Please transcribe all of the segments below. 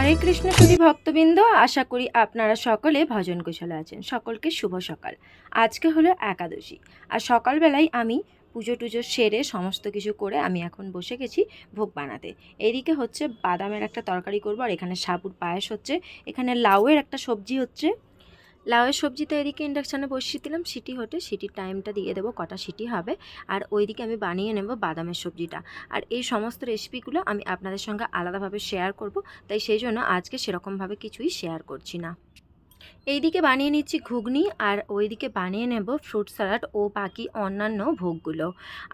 হরে কৃষ্ণ সুধী ভক্তবৃন্দ, আশা করি আপনারা সকলে ভজন কুশলে আছেন। সকলকে শুভ সকাল। আজকে হলো একাদশী, আর সকালবেলায় আমি পুজো টুজো সেরে সমস্ত কিছু করে আমি এখন বসে গেছি ভোগ বানাতে। এদিকে হচ্ছে বাদামের একটা তরকারি করবো, আর এখানে সাবুর পায়েস হচ্ছে, এখানে লাউয়ের একটা সবজি হচ্ছে। লাউয়ের সবজিতে এদিকে ইন্ডাকশানে বসিয়ে দিলাম, সিটি হটে, সিটির টাইমটা দিয়ে দেবো কটা সিটি হবে, আর ওইদিকে আমি বানিয়ে নেব বাদামের সবজিটা। আর এই সমস্ত রেসিপিগুলো আমি আপনাদের সঙ্গে আলাদাভাবে শেয়ার করব, তাই সেই জন্য আজকে সেরকমভাবে কিছুই শেয়ার করছি না। এইদিকে বানিয়ে নিচ্ছি ঘুগনি, আর ওইদিকে বানিয়ে নেব ফ্রুট স্যালাড ও বাকি অন্যান্য ভোগগুলো।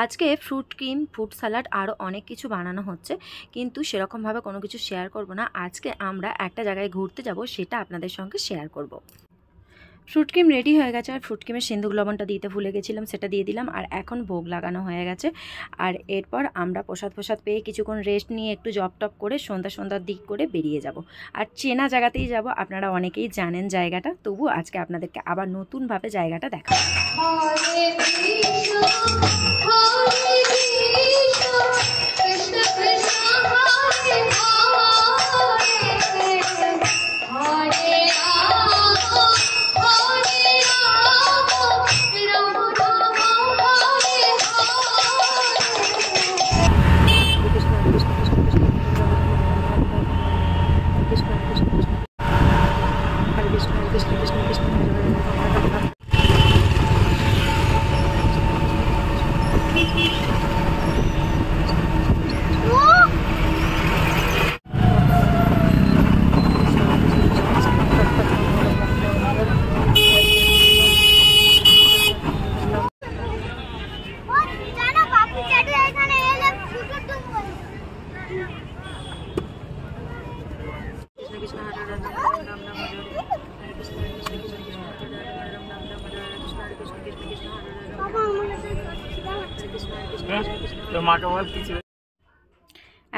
আজকে ফ্রুট ক্রিম, ফ্রুট স্যালাড আরও অনেক কিছু বানানো হচ্ছে, কিন্তু সেরকমভাবে কোনো কিছু শেয়ার করব না। আজকে আমরা একটা জায়গায় ঘুরতে যাব, সেটা আপনাদের সঙ্গে শেয়ার করব। ফ্রুট ক্রিম রেডি হয়ে গেছে, আর ফ্রুট ক্রিমের সিন্দুক লবণটা দিতে ভুলে গেছিলাম, সেটা দিয়ে দিলাম। আর এখন ভোগ লাগানো হয়ে গেছে, আর এরপর আমরা প্রসাদ পেয়ে কিছুক্ষণ রেস্ট নিয়ে একটু জপ টপ করে সন্ধ্যার দিক করে বেরিয়ে যাব। আর চেনা জায়গাতেই যাব, আপনারা অনেকেই জানেন জায়গাটা, তবু আজকে আপনাদেরকে আবার নতুনভাবে জায়গাটা দেখাবো।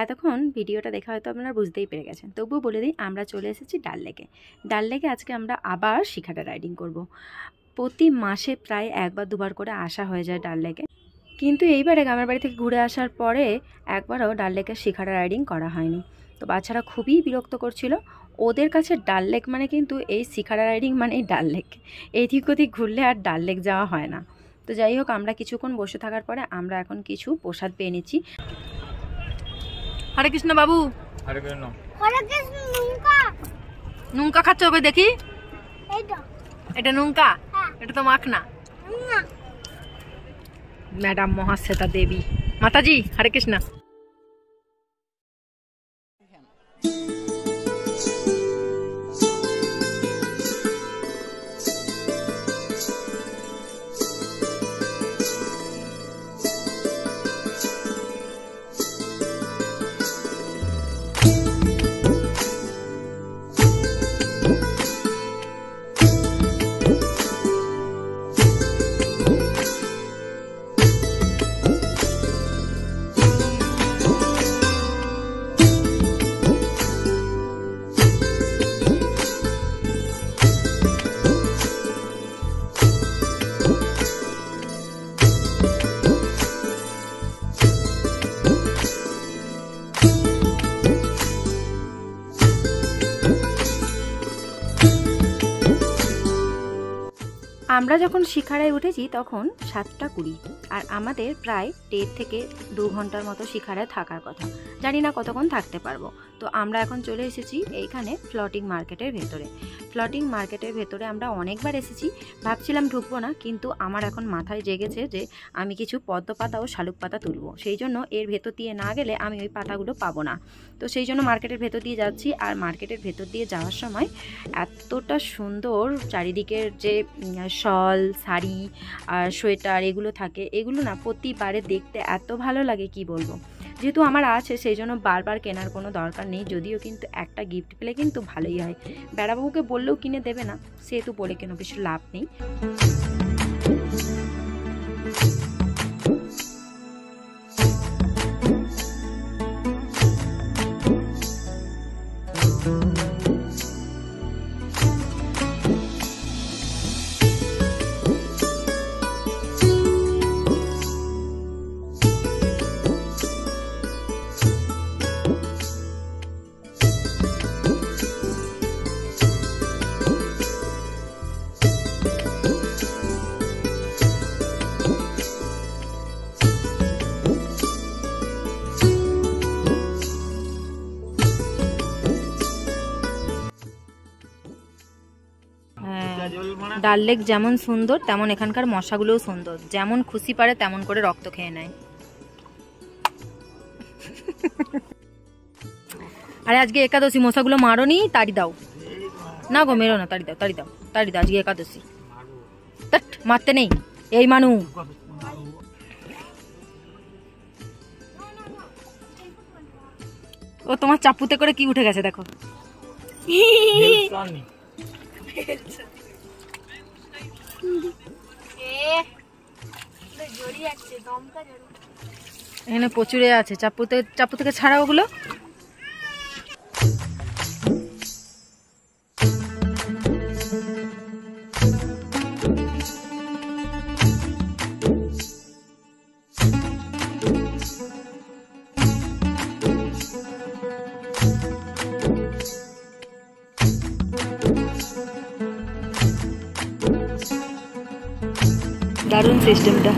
এতক্ষণ ভিডিওটা দেখা হয়তো আপনারা বুঝতেই পেরে গেছেন, তবুও বলে দিই আমরা চলে এসেছি ডাল লেকে। ডাল লেকে আজকে আমরা আবার শিখাটা রাইডিং করব। প্রতি মাসে প্রায় একবার দুবার করে আসা হয়ে যায় ডাল লেকে, কিন্তু এইবারে গ্রামের বাড়ি থেকে ঘুরে আসার পরে একবারও ডাল লেকের শিখাটা রাইডিং করা হয়নি। তো বাচ্চারা খুবই বিরক্ত করছিল। ওদের কাছে ডাল লেক মানে কিন্তু এই শিখাটা রাইডিং মানে ডাল লেক, এদিক ওদিক ঘুরলে আর ডাল লেক যাওয়া হয় না। তো যাই হোক, আমরা কিছুক্ষণ বসে থাকার পরে আমরা এখন কিছু প্রসাদ পেয়ে নিচ্ছি। হরে কৃষ্ণ বাবু, হরে কৃষ্ণ। নুনকা খাচ্ছ? ওকে দেখি, এটা নুনকা, এটা তো মাখনা। ম্যাডাম মহাশ্বেতা দেবী মাতাজি, হরে কৃষ্ণ। আমরা যখন শিখারায় উঠেছি তখন 7:20, আর আমাদের প্রায় 1.5 থেকে 2 ঘন্টার মতো শিখারায় থাকার কথা। জানি না কতক্ষণ থাকতে পারবো। তো আমরা এখন চলে এসেছি এইখানে ফ্লোটিং মার্কেটের ভেতরে। ফ্লোটিং মার্কেটের ভেতরে আমরা অনেকবার এসেছি, ভাবছিলাম ঢুকবো না, কিন্তু আমার এখন মাথায় জেগেছে যে আমি কিছু পদ্ম পাতা ও শালুক পাতা তুলবো, সেই জন্য এর ভেতর দিয়ে না গেলে আমি ওই পাতাগুলো পাবো না। তো সেই জন্য মার্কেটের ভেতর দিয়ে যাচ্ছি। আর মার্কেটের ভেতর দিয়ে যাওয়ার সময় এতটা সুন্দর চারিদিকের যে শল, শাড়ি আর সোয়েটার এগুলো থাকে, এগুলো না প্রতিবারে দেখতে এত ভালো লাগে কি বলবো। যেহেতু আমার আছে সেই জন্য বারবার কেনার কোনো দরকার নেই, যদিও কিন্তু একটা গিফট পেলে কিন্তু ভালোই হয়। বেড়াবাবুকে বললেও কিনে দেবে না, সেহেতু বলে কেন কিছু লাভ নেই। ডাল লেক যেমন সুন্দর তেমন এখানকার মশাগুলোও সুন্দর, যেমন খুশি পারে তেমন করে রক্ত খেয়ে নেয়। আরে আজকে একাদশী, মশাগুলো মারোনি, তাড়ি দাও না গো, মেরো না, তাড়ি দাও তাড়ি দাও তাড়ি দাও, আজকে একাদশী। মারতে নেই এই মানু। ও তোমার চাপুতে করে কি উঠে গেছে দেখো। এখানে প্রচুরে আছে, চাপু থেকে ছাড়া ওগুলো। দারুণ সিস্টেমটা।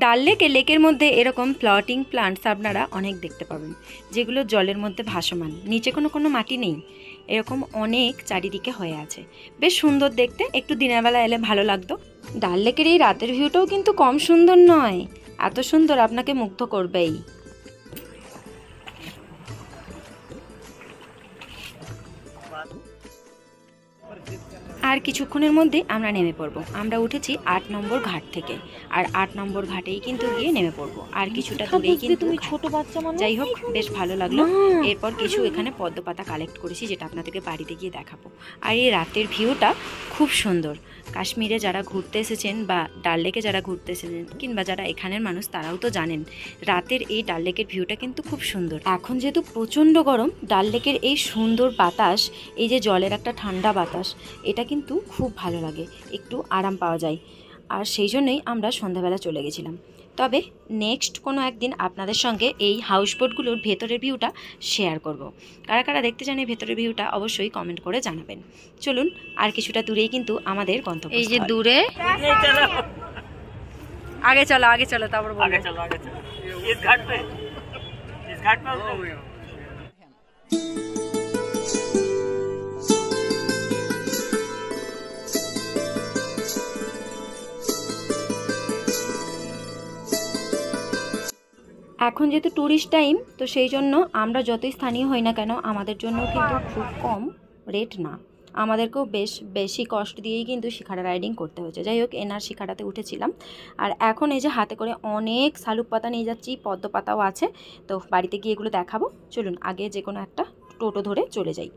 ডাল লেকে, লেকের মধ্যে এরকম ফ্লোটিং প্লান্টস আপনারা অনেক দেখতে পাবেন, যেগুলো জলের মধ্যে ভাসমান, নিচে কোনো মাটি নেই, এরকম অনেক চারিদিকে হয়ে আছে। বেশ সুন্দর দেখতে, একটু দিনের বেলা এলে ভালো লাগতো। ডাল লেকের এই রাতের ভিউটাও কিন্তু কম সুন্দর নয়, এত সুন্দর, আপনাকে মুগ্ধ করবেই। আর কিছুক্ষণের মধ্যে আমরা নেমে পড়ব। আমরা উঠেছি 8 নম্বর ঘাট থেকে, আর 8 নম্বর ঘাটেই কিন্তু গিয়ে নেমে পড়ব। আর কিছুটা দূরেই কিন্তু তুমি ছোট বাচ্চা মানুষ। যাই হোক, বেশ ভালো লাগলো। এরপর কিছু এখানে পদ্ম পাতা কালেক্ট করেছি, যেটা আপনাদেরকে বাড়িতে গিয়ে দেখাবো। আর এই রাতের ভিউটা খুব সুন্দর। কাশ্মীরে যারা ঘুরতে এসেছেন বা ডাল লেকে যারা ঘুরতে এসেছেন, কিংবা যারা এখানের মানুষ, তারাও তো জানেন রাতের এই ডাল লেকের ভিউটা কিন্তু খুব সুন্দর। এখন যেহেতু প্রচণ্ড গরম, ডাল লেকের এই সুন্দর বাতাস, এই যে জলের একটা ঠান্ডা বাতাস, এটা কিন্তু খুব ভালো লাগে, একটু আরাম পাওয়া যায়। আর সেই জন্যই আমরা সন্ধ্যাবেলা চলে গেছিলাম। তবে নেক্সট কোনো একদিন আপনাদের সঙ্গে এই হাউসবোটগুলোর ভেতরের ভিউটা শেয়ার করব। কারা কারা দেখতে চান এই ভেতরের ভিউটা অবশ্যই কমেন্ট করে জানাবেন। চলুন, আর কিছুটা দূরেই কিন্তু আমাদের গন্তব্য। এই যে দূরে, আগে চলো তারপর বলবো। इस घाट पे এখন যেহেতু ট্যুরিস্ট টাইম, তো সেই জন্য আমরা যতই স্থানীয় হই না কেন, আমাদের জন্য কিন্তু খুব কম রেট না, আমাদেরকেও বেশ বেশি কষ্ট দিয়েই কিন্তু শিখাড়া রাইডিং করতে হয়েছে। যাই হোক, এনার শিখাড়াতে উঠেছিলাম। আর এখন এই যে হাতে করে অনেক শালুক পাতা নিয়ে যাচ্ছি, পদ্ম পাতাও আছে, তো বাড়িতে গিয়ে এগুলো দেখাবো। চলুন, আগে যে কোনো একটা টোটো ধরে চলে যাই।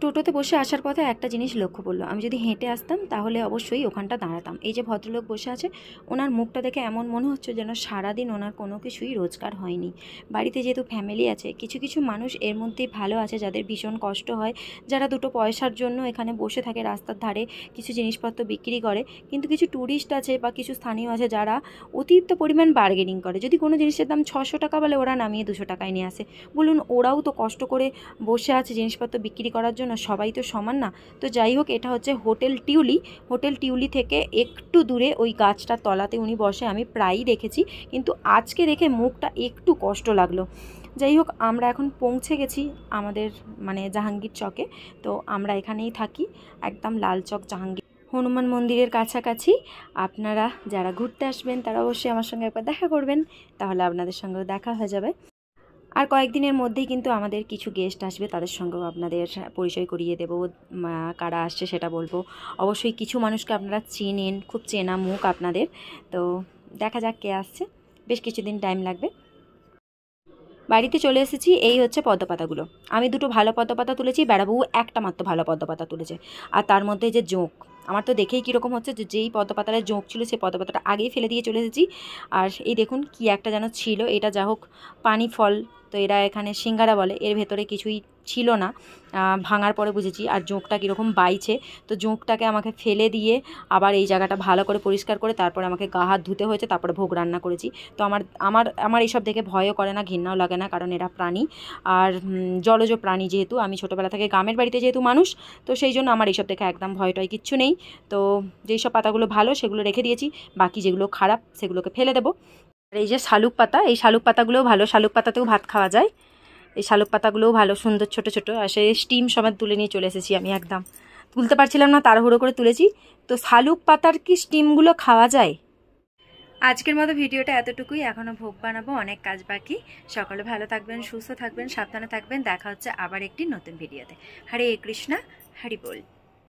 টোটোতে বসে আসার পথে একটা জিনিস লক্ষ্য পড়লো, আমি যদি হেঁটে আসতাম তাহলে অবশ্যই ওখানটা দাঁড়াতাম। এই যে ভদ্রলোক বসে আছে, ওনার মুখটা দেখে এমন মনে হচ্ছে যেন সারাদিন ওনার কোনো কিছুই রোজগার হয়নি। বাড়িতে যেহেতু ফ্যামিলি আছে, কিছু কিছু মানুষ এর মধ্যেই ভালো আছে যাদের ভীষণ কষ্ট হয়, যারা দুটো পয়সার জন্য এখানে বসে থাকে রাস্তার ধারে, কিছু জিনিসপত্র বিক্রি করে। কিন্তু কিছু ট্যুরিস্ট আছে বা কিছু স্থানীয় আছে যারা অতিরিক্ত পরিমাণ বার্গেনিং করে। যদি কোনো জিনিসের দাম 600 টাকা বলে, ওরা নামিয়ে 200 টাকায় নিয়ে আসে। বলুন, ওরাও তো কষ্ট করে বসে আছে জিনিসপত্র বিক্রি করার জন্য, সবাই তো সমান না। তো যাই হোক, এটা হচ্ছে হোটেল টিউলি। হোটেল টিউলি থেকে একটু দূরে ওই গাছটার তলাতে উনি বসে, আমি প্রায়ই দেখেছি, কিন্তু আজকে দেখে মুখটা একটু কষ্ট লাগলো। যাই হোক, আমরা এখন পৌঁছে গেছি আমাদের জাহাঙ্গীর চকে। তো আমরা এখানেই থাকি, একদম লাল চক জাহাঙ্গীর হনুমান মন্দিরের কাছাকাছি। আপনারা যারা ঘুরতে আসবেন তারা অবশ্যই আমার সঙ্গে একবার দেখা করবেন, তাহলে আপনাদের সঙ্গেও দেখা হয়ে যাবে। আর কয়েকদিনের মধ্যেই কিন্তু আমাদের কিছু গেস্ট আসবে, তাদের সঙ্গেও আপনাদের পরিচয় করিয়ে দেব। কারা আসছে সেটা বলবো। অবশ্যই কিছু মানুষকে আপনারা চেনেন, খুব চেনা মুখ আপনাদের। তো দেখা যাক কে আসছে, বেশ কিছুদিন টাইম লাগবে। বাড়িতে চলে এসেছি। এই হচ্ছে পদ্মপাতাগুলো। আমি দুটো ভালো পদ্মপাতা তুলেছি, বেড়াবাবু একটা মাত্র ভালো পদ্মপাতা তুলেছে। আর তার মধ্যে যে জোঁক, আমার তো দেখেই কীরকম হচ্ছে যে যেই পদ্মপাতাটা জোঁক ছিল সেই পদ্মপাতাটা আগেই ফেলে দিয়ে চলে এসেছি। আর এই দেখুন কি একটা যেন ছিল, এটা যা হোক পানি ফল, তো এরা এখানে সিঙ্গারা বলে, এর ভেতরে কিছুই ছিল না, ভাঙার পরে বুঝেছি। আর জোঁকটা কীরকম বাইছে, তো জোঁকটাকে আমাকে ফেলে দিয়ে আবার এই জায়গাটা ভালো করে পরিষ্কার করে তারপরে আমাকে গা হাত ধুতে হয়েছে, তারপরে ভোগ রান্না করেছি। তো আমার আমার আমার এইসব দেখে ভয়ও করে না, ঘৃণাও লাগে না, কারণ এরা প্রাণী আর জলজ প্রাণী। যেহেতু আমি ছোটোবেলা থেকে গ্রামের বাড়িতে যেহেতু মানুষ, তো সেই জন্য আমার এইসব দেখে একদম ভয়টয় কিচ্ছু নেই। তো যেই সব পাতাগুলো ভালো সেগুলো রেখে দিয়েছি, বাকি যেগুলো খারাপ সেগুলোকে ফেলে দেবো। আর এই যে শালুক পাতা, এই শালুক পাতাগুলোও ভালো, শালুক পাতাতেও ভাত খাওয়া যায়। এই শালুক পাতাগুলোও ভালো, সুন্দর ছোট ছোট। আর সেই স্টিম সমেত তুলে নিয়ে চলে এসেছি আমি, একদম তুলতে পারছিলাম না, তাড়াহুড়ো করে তুলেছি। তো শালুক পাতার কি স্টিমগুলো খাওয়া যায়? আজকের মতো ভিডিওটা এতটুকুই, এখনও ভোগ বানাবো, অনেক কাজ বাকি। সকলে ভালো থাকবেন, সুস্থ থাকবেন, সাবধানে থাকবেন। দেখা হচ্ছে আবার একটি নতুন ভিডিওতে। হরে কৃষ্ণা, হরি বল।